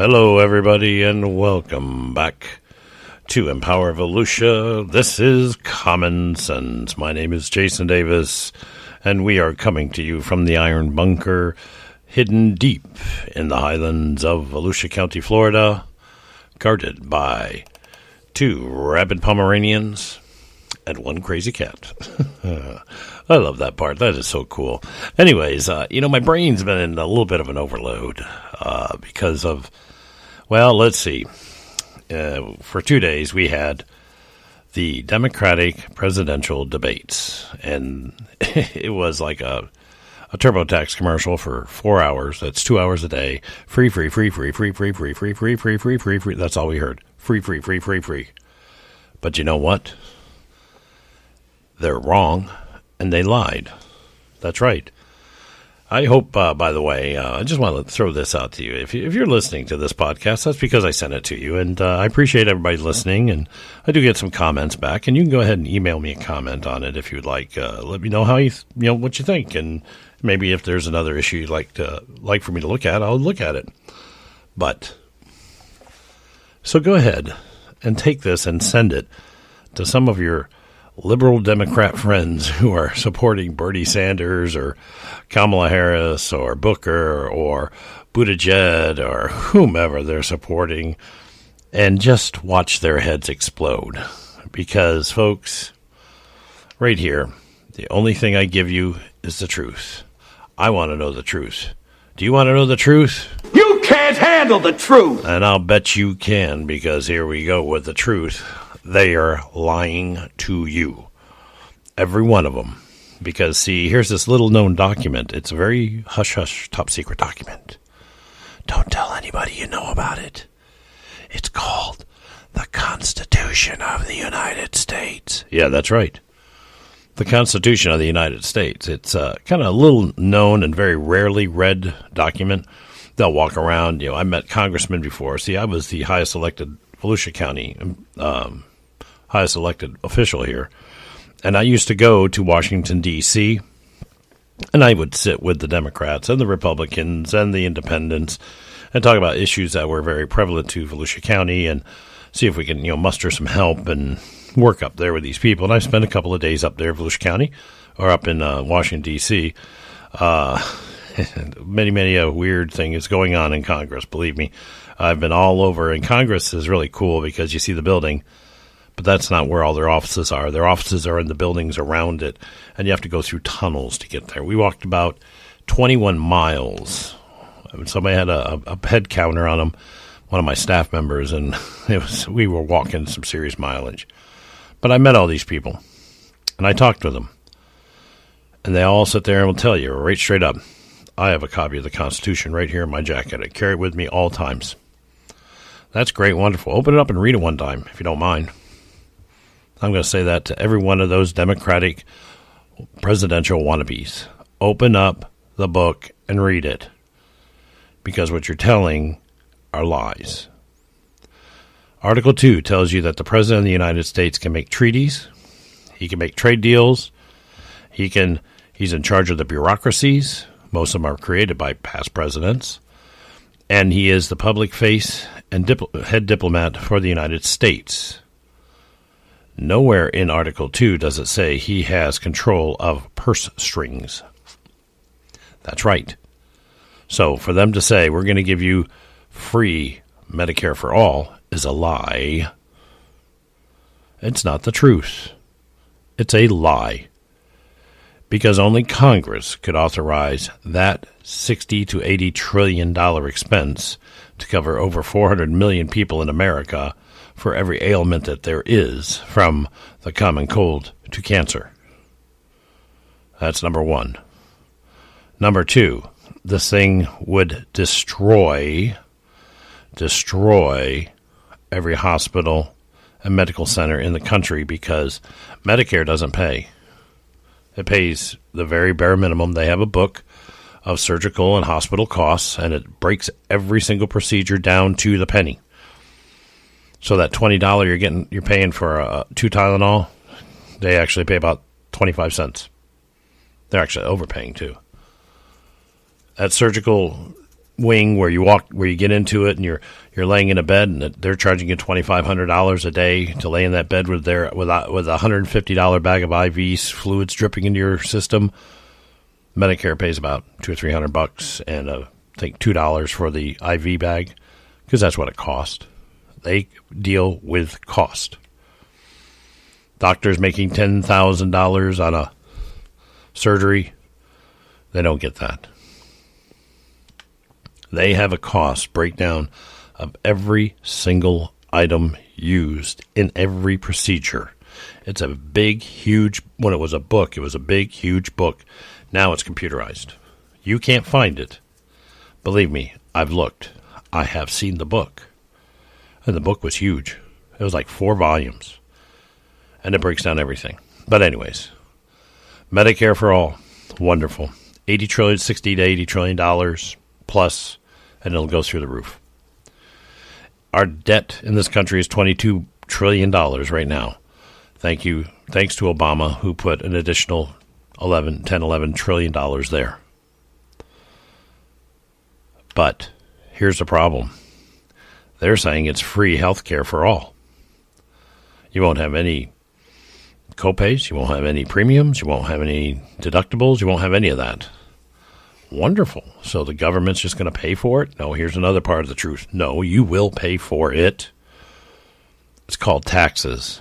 Hello, everybody, and welcome back to Empower Volusia. This is Common Sense. My name is Jason Davis, and we are coming to you from the Iron Bunker, hidden deep in the highlands of Volusia County, Florida, guarded by 2 rabid Pomeranians and 1 crazy cat. I love that part. That is so cool. Anyways, my brain's been in a little bit of an overload because of, well, let's see. For 2 days, we had the Democratic presidential debates, and it was like a TurboTax commercial for 4 hours. That's 2 hours a day. Free. That's all we heard. Free. But you know what? They're wrong, and they lied. That's right. I hope, by the way, I just want to throw this out to you. If you're listening to this podcast, that's because I sent it to you, and I appreciate everybody listening, and I do get some comments back, and you can go ahead and email me a comment on it if you'd like. Let me know how what you think, and maybe if there's another issue you'd like for me to look at, I'll look at it. But so go ahead and take this and send it to some of your liberal Democrat friends who are supporting Bernie Sanders or Kamala Harris or Booker or Buttigieg or whomever they're supporting, and just watch their heads explode. Because, folks, right here, the only thing I give you is the truth. I want to know the truth. Do you want to know the truth? You can't handle the truth! And I'll bet you can, because here we go with the truth. They are lying to you. Every one of them. Because, see, here's this little-known document. It's a very hush-hush, top-secret document. Don't tell anybody you know about it. It's called the Constitution of the United States. Yeah, that's right. The Constitution of the United States. It's kind of a little-known and very rarely read document. They'll walk around. I met congressmen before. See, I was the highest elected Volusia County highest elected official here. And I used to go to Washington, D.C., and I would sit with the Democrats and the Republicans and the independents and talk about issues that were very prevalent to Volusia County and see if we can, muster some help and work up there with these people. And I spent a couple of days up there in Volusia County or up in Washington, D.C. Many weird things going on in Congress, believe me. I've been all over, and Congress is really cool because you see the building, but that's not where all their offices are. Their offices are in the buildings around it, and you have to go through tunnels to get there. We walked about 21 miles. Somebody had a head counter on them, one of my staff members, and we were walking some serious mileage. But I met all these people, and I talked with them, and they all sit there and will tell you right straight up, I have a copy of the Constitution right here in my jacket. I carry it with me all times. That's great, wonderful. Open it up and read it one time, if you don't mind. I'm going to say that to every one of those Democratic presidential wannabes. Open up the book and read it. Because what you're telling are lies. Article 2 tells you that the President of the United States can make treaties. He can make trade deals. He's in charge of the bureaucracies. Most of them are created by past presidents. And he is the public face and head diplomat for the United States. Nowhere in Article 2 does it say he has control of purse strings. That's right. So for them to say we're going to give you free Medicare for all is a lie. It's not the truth. It's a lie. Because only Congress could authorize that $60 to $80 trillion expense to cover over 400 million people in America for every ailment that there is, from the common cold to cancer. That's number one. Number two, this thing would destroy every hospital and medical center in the country because Medicare doesn't pay. It pays the very bare minimum. They have a book of surgical and hospital costs, and it breaks every single procedure down to the penny. So that $20 you're paying for 2 Tylenol, they actually pay about 25 cents. They're actually overpaying too. That surgical wing where you get into it and you're laying in a bed and they're charging you $2,500 a day to lay in that bed with a $150 bag of IVs fluids dripping into your system. Medicare pays about $200 or $300 and I think $2 for the IV bag because that's what it costs. They deal with cost. Doctors making $10,000 on a surgery, they don't get that. They have a cost breakdown of every single item used in every procedure. It's a big, huge, when it was a book, it was a big, huge book. Now it's computerized. You can't find it. Believe me, I've looked. I have seen the book. And the book was huge. It was like 4 volumes. And it breaks down everything. But anyways, Medicare for all, wonderful. $60 to $80 trillion plus, and it'll go through the roof. Our debt in this country is $22 trillion right now. Thanks to Obama, who put an additional $11 trillion there. But here's the problem. They're saying it's free health care for all. You won't have any copays, you won't have any premiums, you won't have any deductibles, you won't have any of that. Wonderful. So the government's just going to pay for it? No, here's another part of the truth. No, you will pay for it. It's called taxes.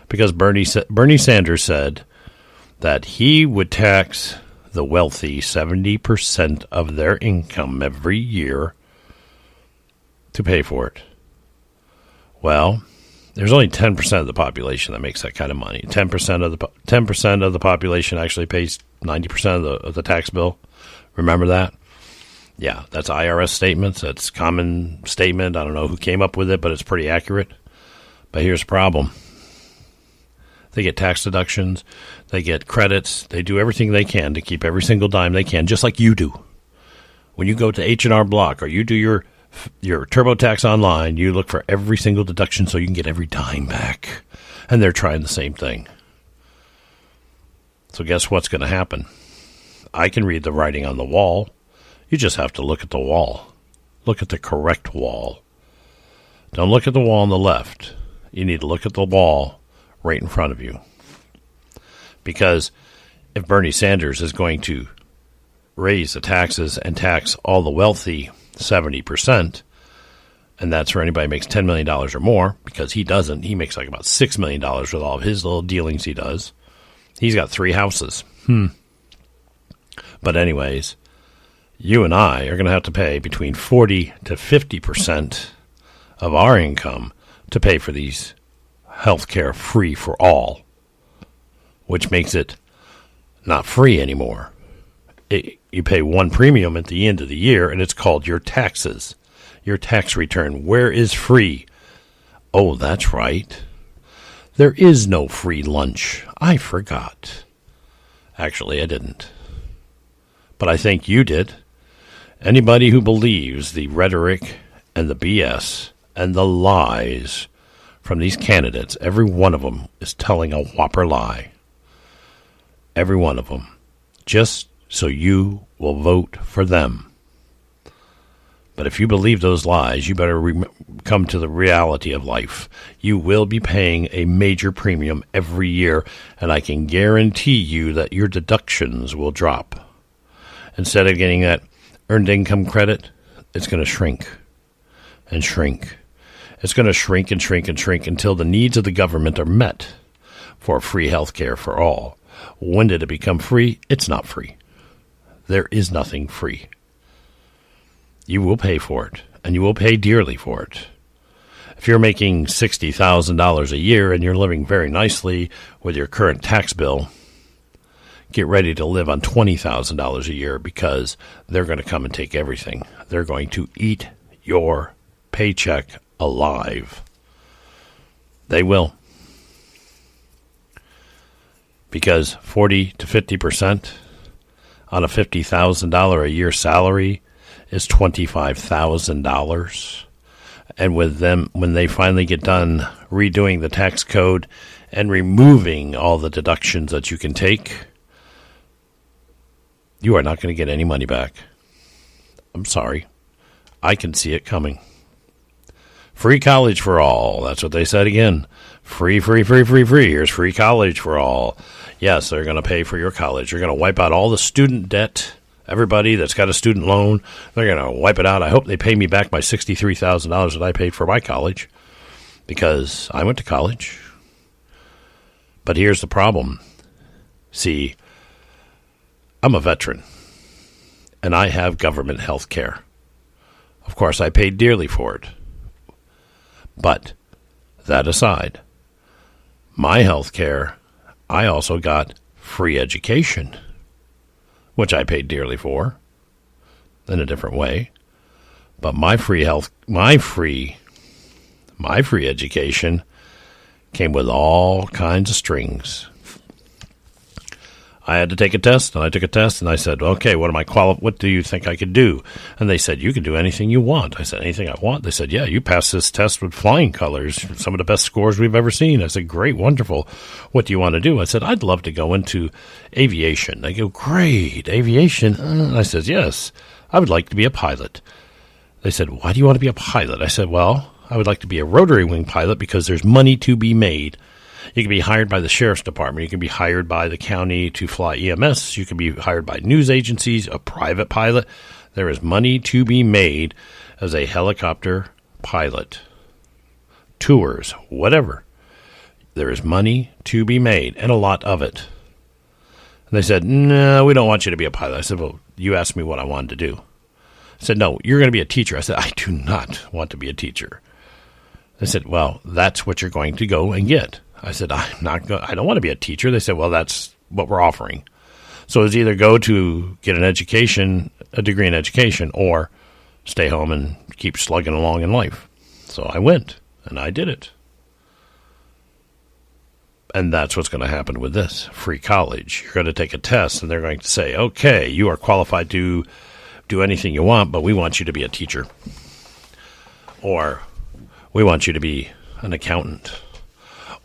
Because Bernie Sanders said that he would tax the wealthy 70% of their income every year to pay for it. Well, there's only 10% of the population that makes that kind of money. 10% of the population actually pays 90% of the tax bill. Remember that? Yeah, that's IRS statements. That's common statement. I don't know who came up with it, but it's pretty accurate. But here's the problem. They get tax deductions. They get credits. They do everything they can to keep every single dime they can, just like you do. When you go to H&R Block or you do your TurboTax online, you look for every single deduction so you can get every dime back. And they're trying the same thing. So guess what's going to happen? I can read the writing on the wall. You just have to look at the wall. Look at the correct wall. Don't look at the wall on the left. You need to look at the wall right in front of you. Because if Bernie Sanders is going to raise the taxes and tax all the wealthy 70%, and that's for anybody who makes $10 million or more, because he doesn't. He makes like about $6 million with all of his little dealings he does. He's got 3 houses. But anyways, you and I are going to have to pay between 40 to 50% of our income to pay for these healthcare free for all, which makes it not free anymore. You pay one premium at the end of the year, and it's called your taxes, your tax return. Where is free? Oh, that's right. There is no free lunch. I forgot. Actually, I didn't. But I think you did. Anybody who believes the rhetoric and the BS and the lies from these candidates, every one of them is telling a whopper lie. Every one of them. Just so you will vote for them. But if you believe those lies, you better come to the reality of life. You will be paying a major premium every year, and I can guarantee you that your deductions will drop. Instead of getting that earned income credit, it's going to shrink and shrink. It's going to shrink and shrink and shrink until the needs of the government are met for free health care for all. When did it become free? It's not free. There is nothing free. You will pay for it, and you will pay dearly for it. If you're making $60,000 a year and you're living very nicely with your current tax bill, get ready to live on $20,000 a year, because they're going to come and take everything. They're going to eat your paycheck alive. They will. Because 40 to 50% on a $50,000 a year salary is $25,000. And with them, when they finally get done redoing the tax code and removing all the deductions that you can take, you are not going to get any money back. I'm sorry. I can see it coming. Free college for all. That's what they said again. Free, free, free, free, free. Here's free college for all. Yes, they're going to pay for your college. They're going to wipe out all the student debt. Everybody that's got a student loan, they're going to wipe it out. I hope they pay me back my $63,000 that I paid for my college, because I went to college. But here's the problem. See, I'm a veteran, and I have government health care. Of course, I paid dearly for it. But that aside, my health care, I also got free education, which I paid dearly for in a different way. But my free education came with all kinds of strings. I had to take a test, and I took a test, and I said, okay, what do you think I could do? And they said, you can do anything you want. I said, anything I want? They said, yeah, you passed this test with flying colors, some of the best scores we've ever seen. I said, great, wonderful. What do you want to do? I said, I'd love to go into aviation. They go, great, aviation? I said, yes, I would like to be a pilot. They said, why do you want to be a pilot? I said, well, I would like to be a rotary wing pilot because there's money to be made. You can be hired by the sheriff's department. You can be hired by the county to fly EMS. You can be hired by news agencies, a private pilot. There is money to be made as a helicopter pilot. Tours, whatever. There is money to be made, and a lot of it. And they said, no, we don't want you to be a pilot. I said, well, you asked me what I wanted to do. I said, no, you're going to be a teacher. I said, I do not want to be a teacher. They said, well, that's what you're going to go and get. I said, I don't want to be a teacher. They said, well, that's what we're offering. So it's either go to get an education, a degree in education, or stay home and keep slugging along in life. So I went, and I did it. And that's what's going to happen with this free college. You're going to take a test, and they're going to say, okay, you are qualified to do anything you want, but we want you to be a teacher. Or we want you to be an accountant.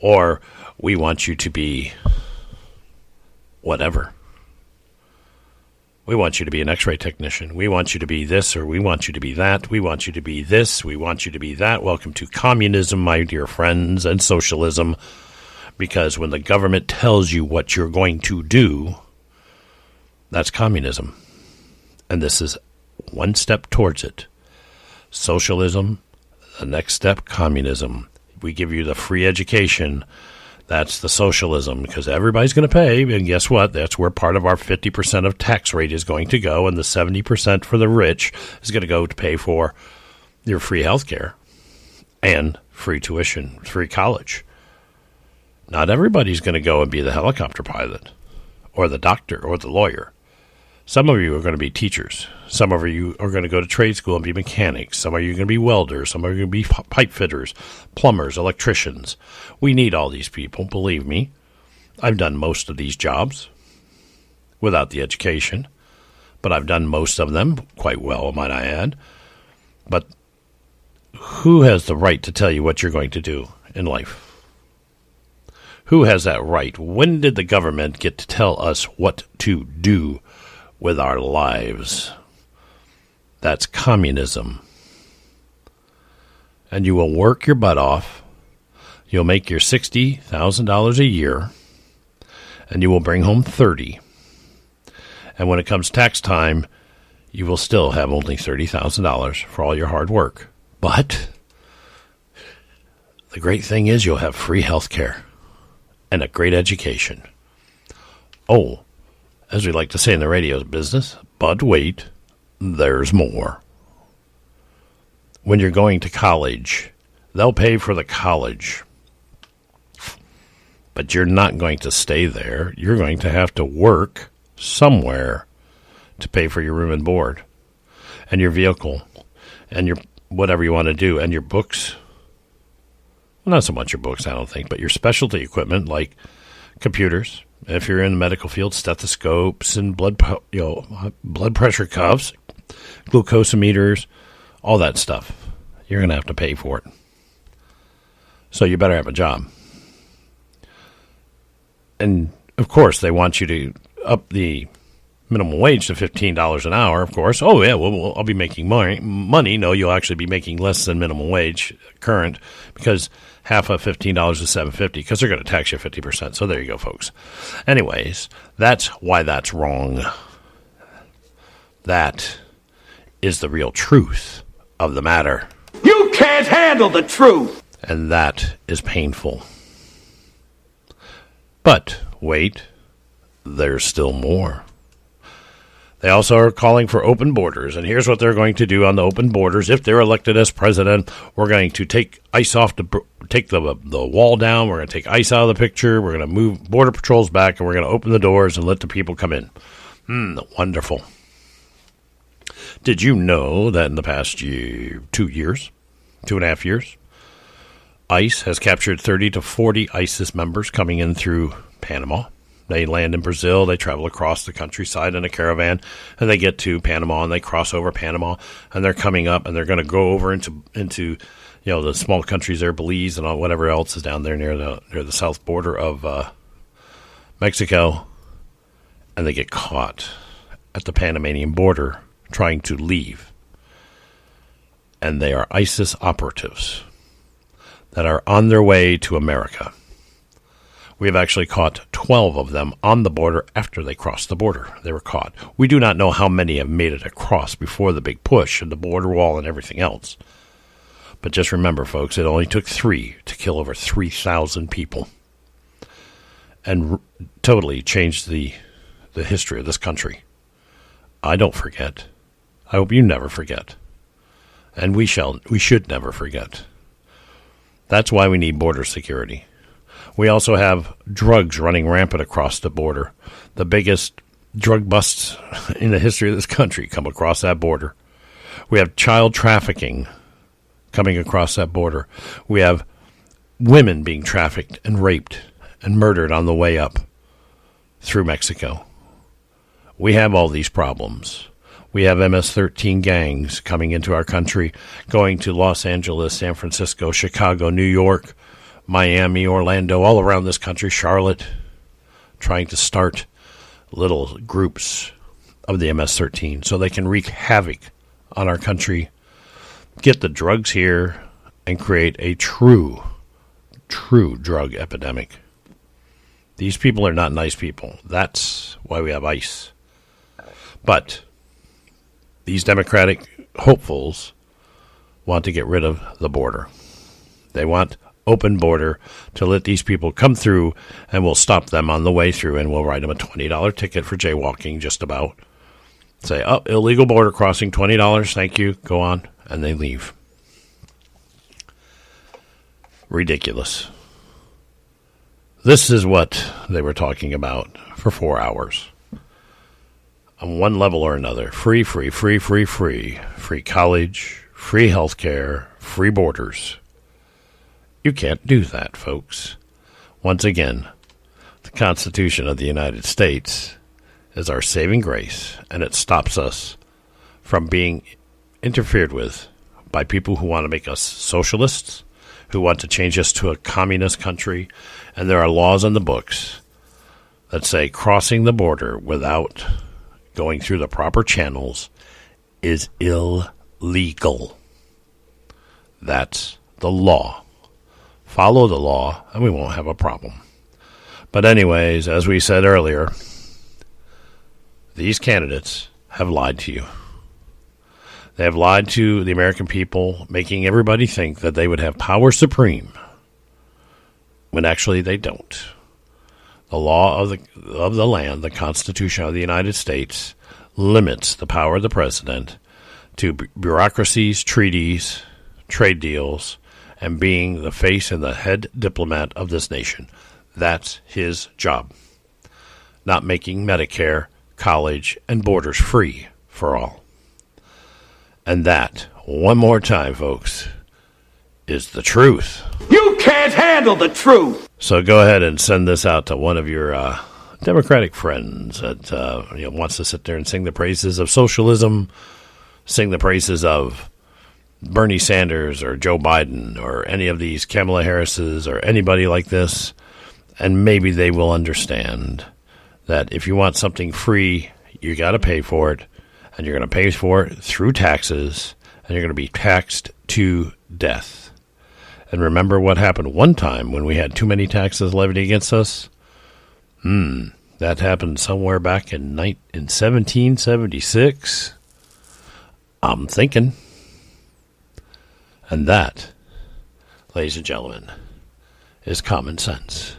Or we want you to be whatever. We want you to be an x-ray technician. We want you to be this, or we want you to be that. We want you to be this. We want you to be that. Welcome to communism, my dear friends, and socialism. Because when the government tells you what you're going to do, that's communism. And this is one step towards it. Socialism, the next step, communism. We give you the free education. That's the socialism, because everybody's going to pay. And guess what? That's where part of our 50% of tax rate is going to go. And the 70% for the rich is going to go to pay for your free health care and free tuition, free college. Not everybody's going to go and be the helicopter pilot or the doctor or the lawyer. Some of you are going to be teachers. Some of you are going to go to trade school and be mechanics. Some of you are going to be welders. Some of you are going to be pipe fitters, plumbers, electricians. We need all these people, believe me. I've done most of these jobs without the education, but I've done most of them quite well, might I add. But who has the right to tell you what you're going to do in life? Who has that right? When did the government get to tell us what to do with our lives? That's communism. And you will work your butt off. You'll make your $60,000 a year, and you will bring home 30. And when it comes tax time, you will still have only $30,000 for all your hard work. But the great thing is you'll have free health care and a great education. Oh, as we like to say in the radio business, but wait, there's more. When you're going to college, they'll pay for the college. But you're not going to stay there. You're going to have to work somewhere to pay for your room and board and your vehicle and your whatever you want to do and your books. Well, not so much your books, I don't think, but your specialty equipment like computers. If you're in the medical field, stethoscopes and blood pressure cuffs, glucosameters, all that stuff. You're going to have to pay for it. So you better have a job. And, of course, they want you to up the minimum wage to $15 an hour, of course. Oh, yeah, well, I'll be making money. No, you'll actually be making less than minimum wage current, because half of $15 is $7.50, because they're going to tax you 50%. So there you go, folks. Anyways, that's why that's wrong. That is the real truth of the matter. You can't handle the truth! And that is painful. But wait, there's still more. They also are calling for open borders, and here's what they're going to do on the open borders. If they're elected as president, we're going to take ICE off, take the wall down. We're going to take ICE out of the picture. We're going to move border patrols back, and we're going to open the doors and let the people come in. Wonderful. Did you know that in the past 2.5 years, ICE has captured 30 to 40 ISIS members coming in through Panama? They land in Brazil, they travel across the countryside in a caravan, and they get to Panama, and they cross over Panama, and they're coming up, and they're going to go over into the small countries there, Belize and whatever else is down there near the south border of Mexico, and they get caught at the Panamanian border trying to leave. And they are ISIS operatives that are on their way to America. We have actually caught 12 of them on the border after they crossed the border. They were caught. We do not know how many have made it across before the big push and the border wall and everything else. But just remember, folks, it only took 3 to kill over 3,000 people and totally changed the history of this country. I don't forget. I hope you never forget. And we should never forget. That's why we need border security. We also have drugs running rampant across the border. The biggest drug busts in the history of this country come across that border. We have child trafficking coming across that border. We have women being trafficked and raped and murdered on the way up through Mexico. We have all these problems. We have MS-13 gangs coming into our country, going to Los Angeles, San Francisco, Chicago, New York, Miami, Orlando, all around this country, Charlotte, trying to start little groups of the MS-13 so they can wreak havoc on our country, get the drugs here, and create a true drug epidemic. These people are not nice people. That's why we have ICE. But these Democratic hopefuls want to get rid of the border. They want open border to let these people come through, and we'll stop them on the way through, and we'll write them a $20 ticket for jaywalking, just about. Say, oh, illegal border crossing, $20, thank you, go on, and they leave. Ridiculous. This is what they were talking about for 4 hours. On one level or another, free. Free college, free health care, free borders. You can't do that, folks. Once again, the Constitution of the United States is our saving grace, and it stops us from being interfered with by people who want to make us socialists, who want to change us to a communist country, and there are laws on the books that say crossing the border without going through the proper channels is illegal. That's the law. Follow the law, and we won't have a problem. But anyways, as we said earlier, these candidates have lied to you. They have lied to the American people, making everybody think that they would have power supreme, when actually they don't. The law of the land, the Constitution of the United States, limits the power of the president to bureaucracies, treaties, trade deals, and being the face and the head diplomat of this nation. That's his job. Not making Medicare, college, and borders free for all. And that, one more time, folks, is the truth. You can't handle the truth! So go ahead and send this out to one of your Democratic friends that wants to sit there and sing the praises of socialism, sing the praises of Bernie Sanders or Joe Biden or any of these Kamala Harrises or anybody like this, and maybe they will understand that if you want something free, you got to pay for it, and you're going to pay for it through taxes, and you're going to be taxed to death. And remember what happened one time when we had too many taxes levied against us? That happened somewhere back in 1776. I'm thinking. And that, ladies and gentlemen, is common sense.